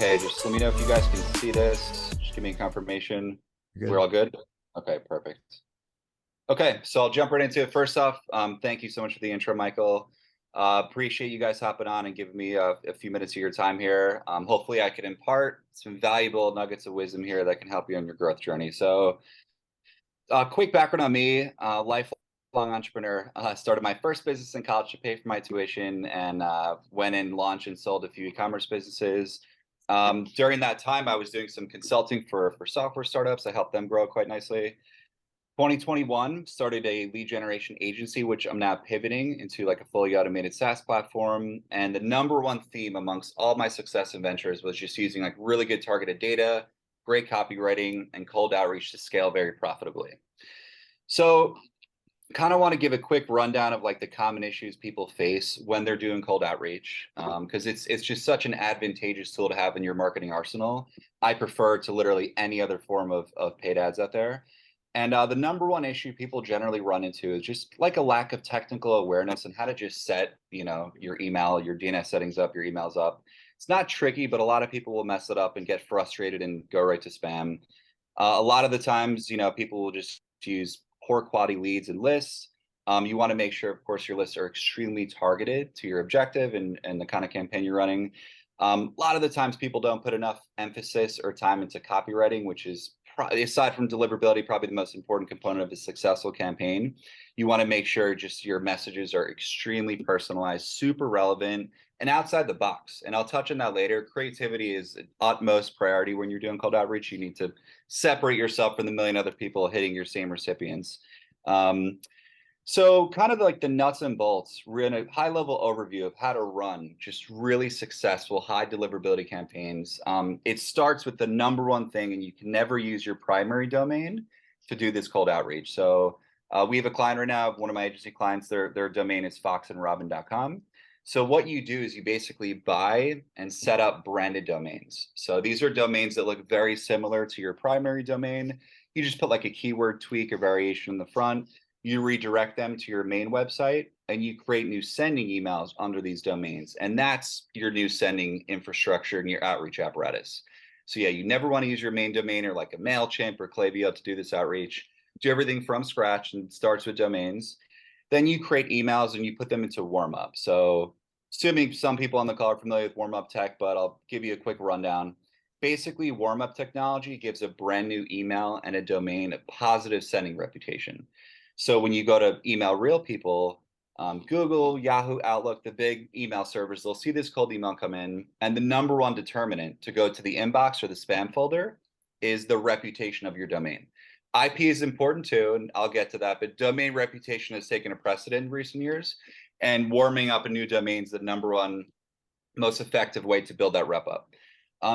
Okay, just let me know if you guys can see this. Just give me a confirmation. We're Good. all good? Okay, perfect. Okay, so I'll jump right into it. First off, thank you so much for the intro, Michael. Appreciate you guys hopping on and giving me a few minutes of your time here. Hopefully I can impart some valuable nuggets of wisdom here that can help you on your growth journey. So quick background on me, lifelong entrepreneur. Started my first business in college to pay for my tuition and went and launched and sold a few e-commerce businesses. During that time, I was doing some consulting for software startups. I helped them grow quite nicely. 2021 started a lead generation agency, which I'm now pivoting into like a fully automated SaaS platform. And the number one theme amongst all my success in ventures was just using like really good targeted data, great copywriting, and cold outreach to scale very profitably. So kind of want to give a quick rundown of like the common issues people face when they're doing cold outreach, because it's just such an advantageous tool to have in your marketing arsenal. I prefer to literally any other form of paid ads out there. And the number one issue people generally run into is just like a lack of technical awareness and how to just set, your email, your DNS settings up, your emails up. It's not tricky, but a lot of people will mess it up and get frustrated and go right to spam. A lot of the times, people will just use poor quality leads and lists. You want to make sure, of course, your lists are extremely targeted to your objective and the kind of campaign you're running. A lot of the times people don't put enough emphasis or time into copywriting, which is aside from deliverability, probably the most important component of a successful campaign. You want to make sure just your messages are extremely personalized, super relevant, and outside the box. And I'll touch on that later. Creativity is utmost priority when you're doing cold outreach. You need to separate yourself from the million other people hitting your same recipients. So kind of like the nuts and bolts, we're in a high level overview of how to run just really successful high deliverability campaigns. It starts with the number one thing, and you can never use your primary domain to do this cold outreach. So we have a client right now, one of my agency clients, their domain is foxandrobin.com. So what you do is you basically buy and set up branded domains. So these are domains that look very similar to your primary domain. You just put like a keyword tweak or variation in the front. You redirect them to your main website and you create new sending emails under these domains. And that's your new sending infrastructure and your outreach apparatus. So yeah, you never want to use your main domain or like a MailChimp or Klaviyo to do this outreach. Do everything from scratch and starts with domains. Then you create emails and you put them into warm up. So assuming some people on the call are familiar with warm up tech, but I'll give you a quick rundown. Basically, warm up technology gives a brand new email and a domain a positive sending reputation. So when you go to email real people, Google, Yahoo, Outlook, the big email servers, they'll see this cold email come in. And the number one determinant to go to the inbox or the spam folder is the reputation of your domain. IP is important too, and I'll get to that, but domain reputation has taken a precedent in recent years. And warming up a new domain is the number one most effective way to build that rep up.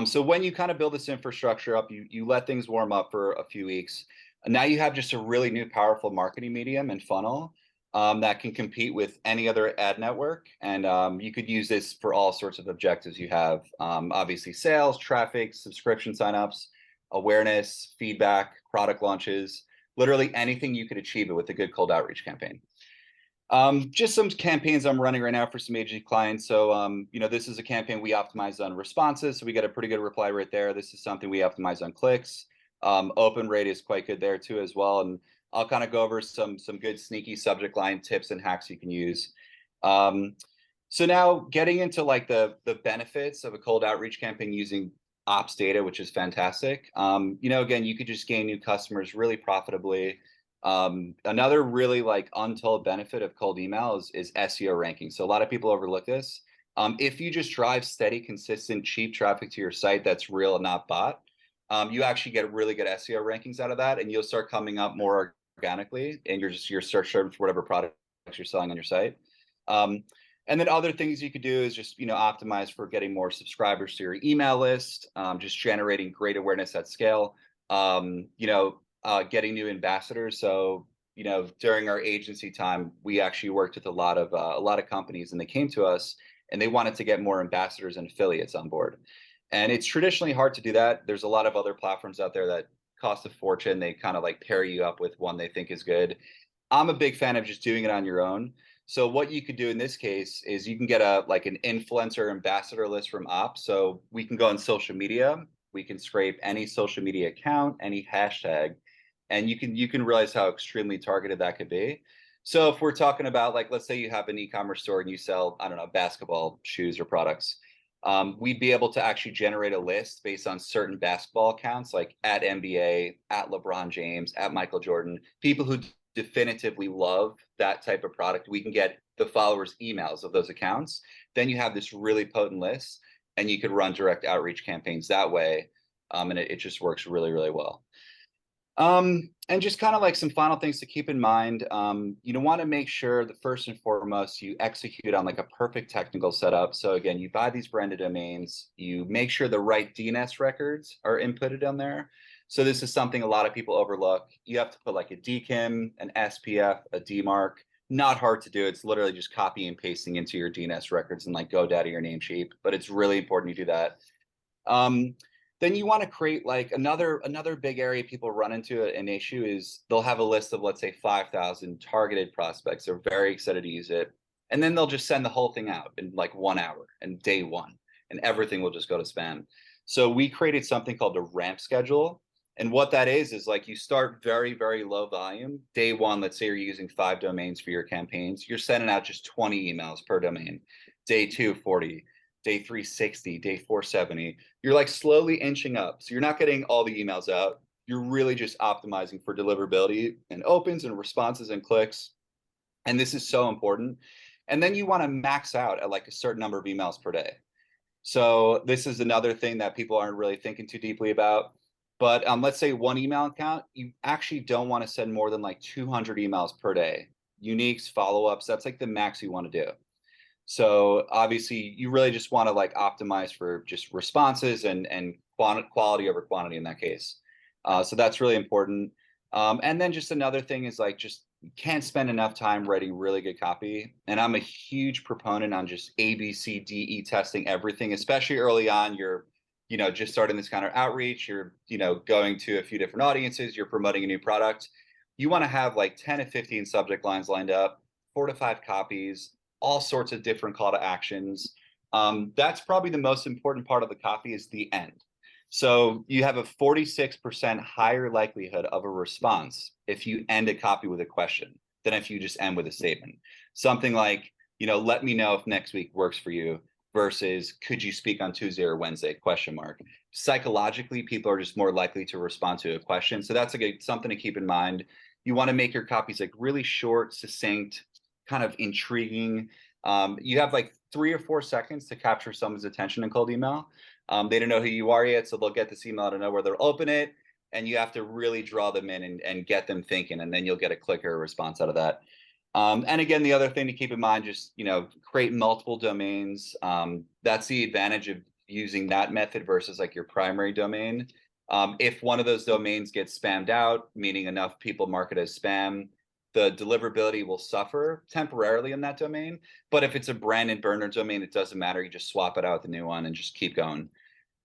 So when you kind of build this infrastructure up, you let things warm up for a few weeks. Now you have just a really new powerful marketing medium and funnel that can compete with any other ad network. And you could use this for all sorts of objectives you have. Obviously sales, traffic, subscription signups, awareness, feedback, product launches, literally anything you could achieve it with a good cold outreach campaign. Just some campaigns I'm running right now for some agency clients. So, this is a campaign we optimize on responses. So we get a pretty good reply rate there. This is something we optimize on clicks. Open rate is quite good there too as well. And I'll kind of go over some good sneaky subject line tips and hacks you can use. So now getting into like the benefits of a cold outreach campaign using ops data, which is fantastic. Again, you could just gain new customers really profitably. Another really like untold benefit of cold email is SEO ranking. So a lot of people overlook this. If you just drive steady, consistent, cheap traffic to your site that's real and not bot, you actually get really good SEO rankings out of that, and you'll start coming up more organically in your search terms for whatever products you're selling on your site. And then other things you could do is just optimize for getting more subscribers to your email list, just generating great awareness at scale. Getting new ambassadors. So, during our agency time, we actually worked with a lot of companies, and they came to us and they wanted to get more ambassadors and affiliates on board. And it's traditionally hard to do that. There's a lot of other platforms out there that cost a fortune. They kind of like pair you up with one they think is good. I'm a big fan of just doing it on your own. So what you could do in this case is you can get a like an influencer ambassador list from Ops. So we can go on social media, we can scrape any social media account, any hashtag, and you can realize how extremely targeted that could be. So if we're talking about like let's say you have an e-commerce store and you sell, I don't know, basketball shoes or products, we'd be able to actually generate a list based on certain basketball accounts like at NBA, at LeBron James, at Michael Jordan, people who definitively love that type of product. We can get the followers' emails of those accounts. Then you have this really potent list, and you could run direct outreach campaigns that way. And it just works really, really well. And just kind of like some final things to keep in mind. You want to make sure that first and foremost, you execute on like a perfect technical setup. So again, you buy these branded domains, you make sure the right DNS records are inputted on there. So this is something a lot of people overlook. You have to put like a DKIM, an SPF, a DMARC. Not hard to do. It's literally just copy and pasting into your DNS records and like GoDaddy or Namecheap, but it's really important you do that. Um, then you want to create like another big area people run into an issue is they'll have a list of let's say 5,000 targeted prospects. They're very excited to use it, and then they'll just send the whole thing out in like 1 hour and day one, and everything will just go to spam. So we created something called a ramp schedule, and what that is like you start very very low volume. Day one, let's say you're using 5 domains for your campaigns, you're sending out just 20 emails per domain. Day two, 40. Day 360, day 470, you're like slowly inching up. So you're not getting all the emails out. You're really just optimizing for deliverability and opens and responses and clicks. And this is so important. And then you want to max out at like a certain number of emails per day. So this is another thing that people aren't really thinking too deeply about. But let's say one email account, you actually don't want to send more than like 200 emails per day. Uniques, follow-ups, that's like the max you want to do. So obviously you really just want to like optimize for just responses and quality over quantity in that case. So that's really important. And then just another thing is like just can't spend enough time writing really good copy. And I'm a huge proponent on just A, B, C, D, E testing everything, especially early on. You're, just starting this kind of outreach. You're, going to a few different audiences. You're promoting a new product. You want to have like 10 to 15 subject lines lined up, 4 to 5 copies, all sorts of different call to actions. That's probably the most important part of the copy is the end. So you have a 46% higher likelihood of a response if you end a copy with a question than if you just end with a statement. Something like, let me know if next week works for you versus could you speak on Tuesday or Wednesday, question mark. Psychologically, people are just more likely to respond to a question. So that's something to keep in mind. You want to make your copies like really short, succinct, kind of intriguing. You have like 3 or 4 seconds to capture someone's attention in cold email. They don't know who you are yet, so they'll get this email to know where they'll open it, and you have to really draw them in and get them thinking, and then you'll get a click or a response out of that. And again, the other thing to keep in mind, just create multiple domains. That's the advantage of using that method versus like your primary domain. If one of those domains gets spammed out, meaning enough people mark it as spam, the deliverability will suffer temporarily in that domain. But if it's a brand and burner domain, it doesn't matter. You just swap it out with the new one and just keep going.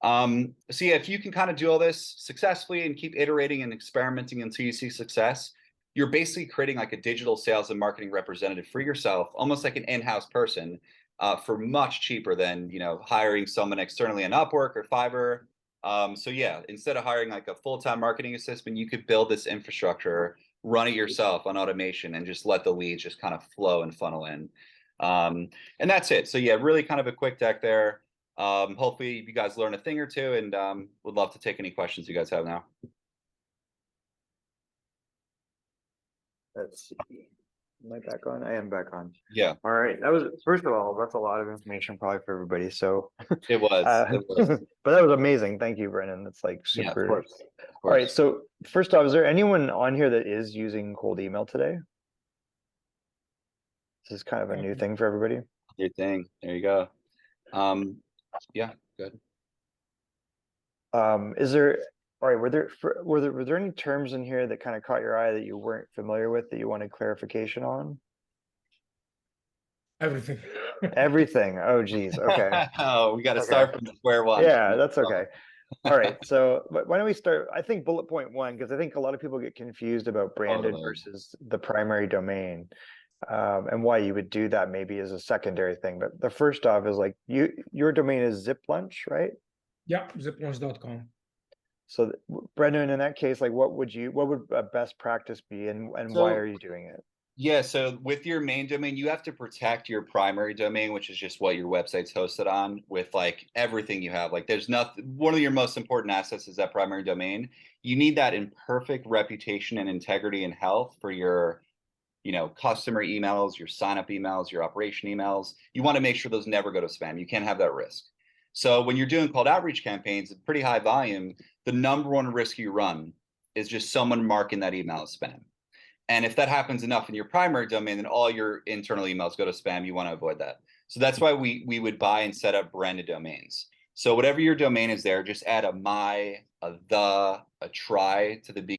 So yeah, if you can kind of do all this successfully and keep iterating and experimenting until you see success, you're basically creating like a digital sales and marketing representative for yourself, almost like an in-house person, for much cheaper than hiring someone externally on Upwork or Fiverr. So yeah, instead of hiring like a full-time marketing assistant, you could build this infrastructure, run it yourself on automation, and just let the leads just kind of flow and funnel in. And that's it. So yeah, really kind of a quick deck there. Hopefully you guys learn a thing or two, and would love to take any questions you guys have now. Let's see. Am I back on? I am back on. Yeah. All right. That was, first of all, that's a lot of information probably for everybody. So It was. But that was amazing. Thank you, Brennan. That's like super. Yeah, of course. All right. So first off, is there anyone on here that is using cold email today? This is kind of a new thing for everybody. New thing. There you go. Yeah, good. Is there, all right, were there any terms in here that kind of caught your eye that you weren't familiar with that you wanted clarification on? Everything. Everything. Oh, geez. Okay. Oh, we got to start from square one. Yeah, that's okay. All right. So why don't we start? I think bullet point 1, because I think a lot of people get confused about branded versus the primary domain. And why you would do that maybe is a secondary thing. But the first off is like your domain is Zip Lunch, right? Yeah, ziplunch.com. So Brendan, in that case, like what would a best practice be, and why are So you doing it? yeah, so with your main domain, you have to protect your primary domain, which is just what your website's hosted on, with like everything you have. Like there's nothing, one of your most important assets is that primary domain. You need that in perfect reputation and integrity and health for your, customer emails, your sign up emails, your operation emails. You want to make sure those never go to spam. You can't have that risk. So when you're doing cold outreach campaigns at pretty high volume, the number one risk you run is just someone marking that email as spam. And if that happens enough in your primary domain, then all your internal emails go to spam. You want to avoid that. So that's why we would buy and set up branded domains. So whatever your domain is there, just add a my, a the, a try to the beginning.